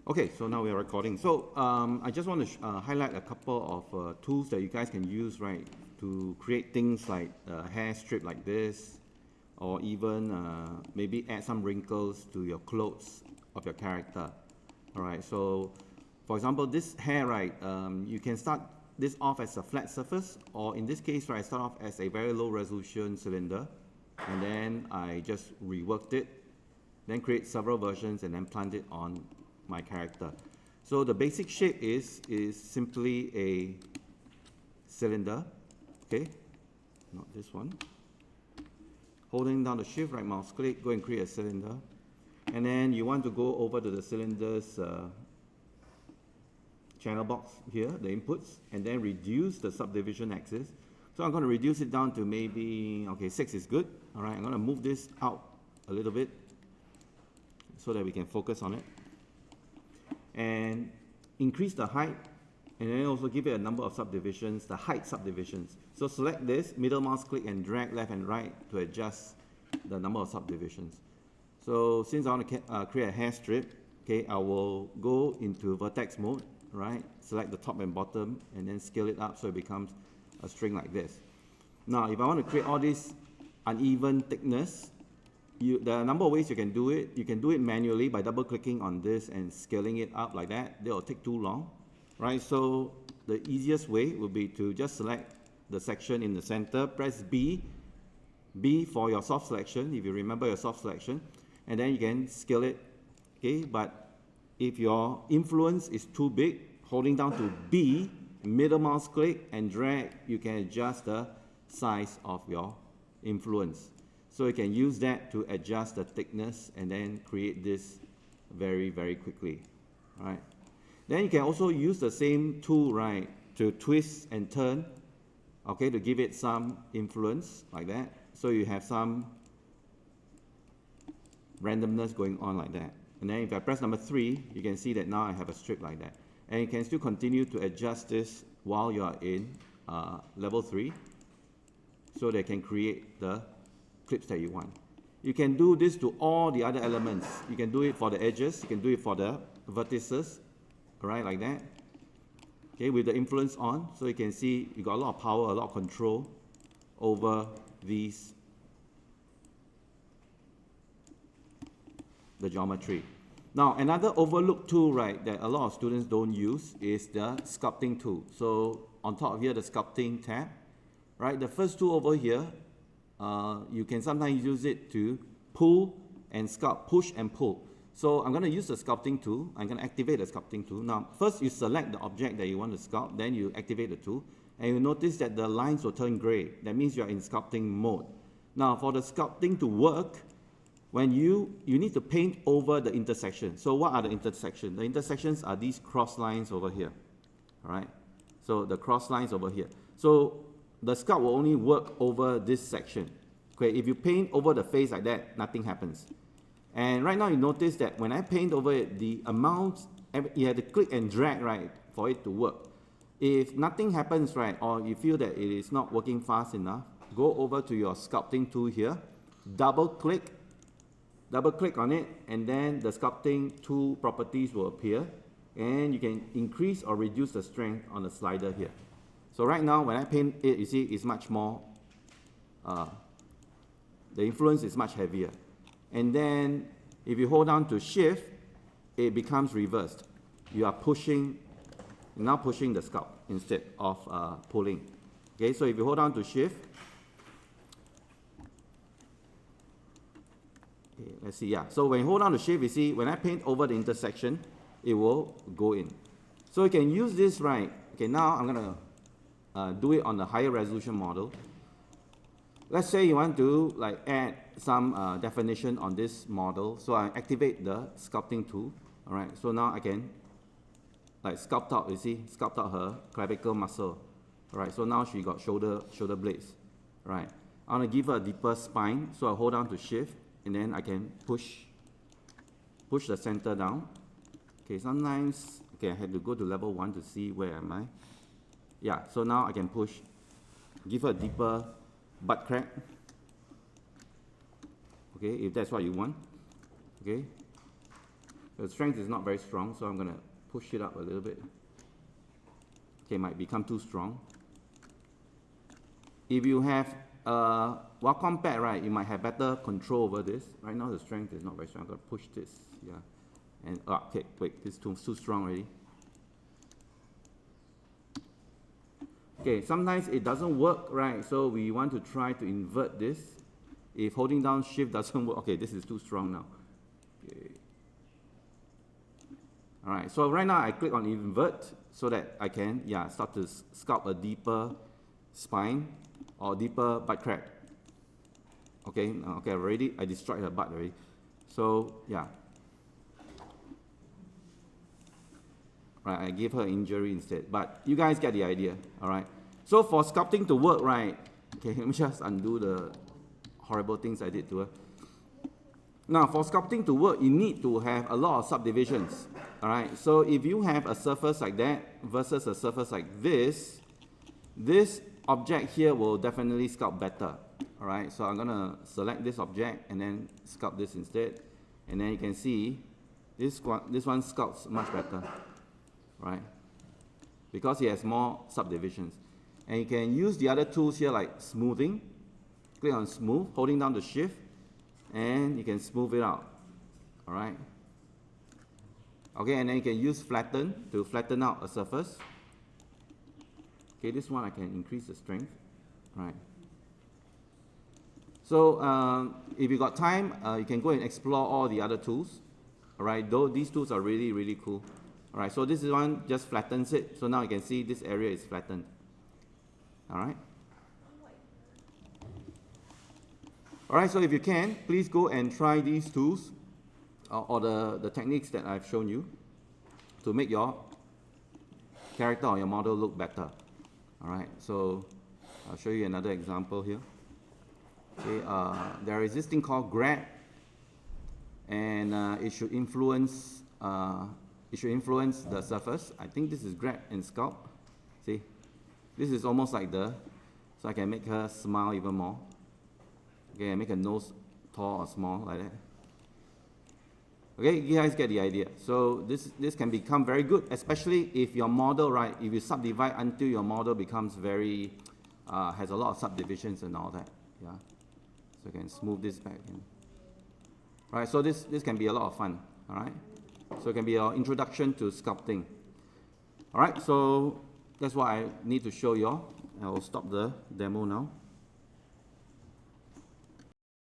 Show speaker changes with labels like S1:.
S1: Okay, so now we're recording. So I just want to highlight a couple of tools that you guys can use, right, to create things like a hair strip like this, or even maybe add some wrinkles to your clothes of your character. All right, so for example, this hair, right, you can start this off as a flat surface, or in this case, right, I start off as a very low resolution cylinder, and then I just reworked it, then create several versions and then plant it on my character. So the basic shape is simply a cylinder, okay, not this one. Holding down the shift, right mouse click, go and create a cylinder, and then you want to go over to the cylinder's channel box here, the inputs, and then reduce the subdivision axis. So I'm going to reduce it down to maybe, okay, 6 is good. All right, I'm going to move this out a little bit so that we can focus on it, and increase the height, and then also give it a number of subdivisions, the height subdivisions. So select this, middle mouse click and drag left and right to adjust the number of subdivisions. So since I want to create a hair strip, okay, I will go into vertex mode, right? Select the top and bottom and then scale it up so it becomes a string like this. Now, if I want to create all this uneven thickness, there are a number of ways you can do it. You can do it manually by double clicking on this and scaling it up like that. That will take too long, right? So the easiest way would be to just select the section in the center, press B for your soft selection, if you remember your soft selection, and then you can scale it, okay? But if your influence is too big, holding down to B, middle mouse click and drag, you can adjust the size of your influence. So you can use that to adjust the thickness and then create this very, very quickly, right? Then you can also use the same tool, right, to twist and turn, okay, to give it some influence like that. So you have some randomness going on like that. And then if I press number 3, you can see that now I have a strip like that. And you can still continue to adjust this while you are in level 3, so they can create the clips that you want. You can do this to all the other elements. You can do it for the edges, you can do it for the vertices, right, like that. Okay, with the influence on, so you can see you got a lot of power, a lot of control over the geometry. Now, another overlooked tool, right, that a lot of students don't use is the sculpting tool. So on top of here, the sculpting tab, right, the first tool over here, you can sometimes use it to pull and sculpt, push and pull. So I'm going to use the sculpting tool. I'm going to activate the sculpting tool. Now, first you select the object that you want to sculpt, then you activate the tool, and you notice that the lines will turn gray. That means you're in sculpting mode. Now, for the sculpting to work, when you need to paint over the intersection. So what are the intersections? The intersections are these cross lines over here, all right? So the cross lines over here. So the sculpt will only work over this section. Okay, if you paint over the face like that, nothing happens. And right now you notice that when I paint over it, the amount, you have to click and drag, right, for it to work. If nothing happens, right, or you feel that it is not working fast enough, go over to your sculpting tool here, double click on it, and then the sculpting tool properties will appear, and you can increase or reduce the strength on the slider here. So right now, when I paint it, you see it's much more, the influence is much heavier. And then if you hold down to shift, it becomes reversed. You are pushing, now pushing the sculpt instead of pulling. Okay, so if you hold down to shift, okay, let's see, yeah. So when you hold down to shift, you see when I paint over the intersection, it will go in. So you can use this, right? Okay, now I'm gonna do it on the higher resolution model. Let's say you want to like add some definition on this model, so I activate the sculpting tool. All right, so now I can like sculpt out, you see, sculpt out her clavicle muscle. All right, so now she got shoulder blades. All right, I want to give her a deeper spine, so I hold down to shift, and then I can push the center down. Okay, sometimes, okay, I have to go to level 1 to see where am I. Yeah, so now I can push, give her a deeper butt crack. Okay, if that's what you want. Okay, The strength is not very strong, so I'm going to push it up a little bit. Okay, might become too strong. If you have Wacom pad, right, you might have better control over this. Right now the strength is not very strong. I'm going to push this, yeah. And okay, wait, this is too strong already. Okay, sometimes it doesn't work, right? So we want to try to invert this. If holding down shift doesn't work, okay, this is too strong now. Okay. All right, so right now I click on invert so that I can, yeah, start to sculpt a deeper spine or deeper butt crack. Okay, okay, already, I destroyed her butt already. So, yeah. Right, I give her injury instead, but you guys get the idea, all right? So for sculpting to work, right, okay, let me just undo the horrible things I did to her. Now, for sculpting to work, you need to have a lot of subdivisions, all right? So if you have a surface like that versus a surface like this object here will definitely sculpt better, all right? So I'm gonna select this object and then sculpt this instead, and then you can see this one sculpts much better, right? Because it has more subdivisions. And you can use the other tools here like smoothing. Click on smooth, holding down the shift, and you can smooth it out, all right? Okay, and then you can use flatten to flatten out a surface. Okay, this one I can increase the strength, right? So if you got time, you can go and explore all the other tools, all right? Though these tools are really, really cool. All right, so this is one just flattens it. So now you can see this area is flattened. All right. All right, so if you can, please go and try these tools or the techniques that I've shown you to make your character or your model look better. All right, so I'll show you another example here. Okay, there is this thing called grab, and it should influence the surface. I think this is grab and sculpt. See, this is almost like so I can make her smile even more. Okay, I make her nose tall or small like that. Okay, you guys get the idea. So this can become very good, especially if your model, right, if you subdivide until your model becomes very, has a lot of subdivisions and all that, yeah. So you can smooth this back in. Right, so this can be a lot of fun, all right? So it can be our introduction to sculpting. All right, so that's what I need to show you all. I will stop the demo now.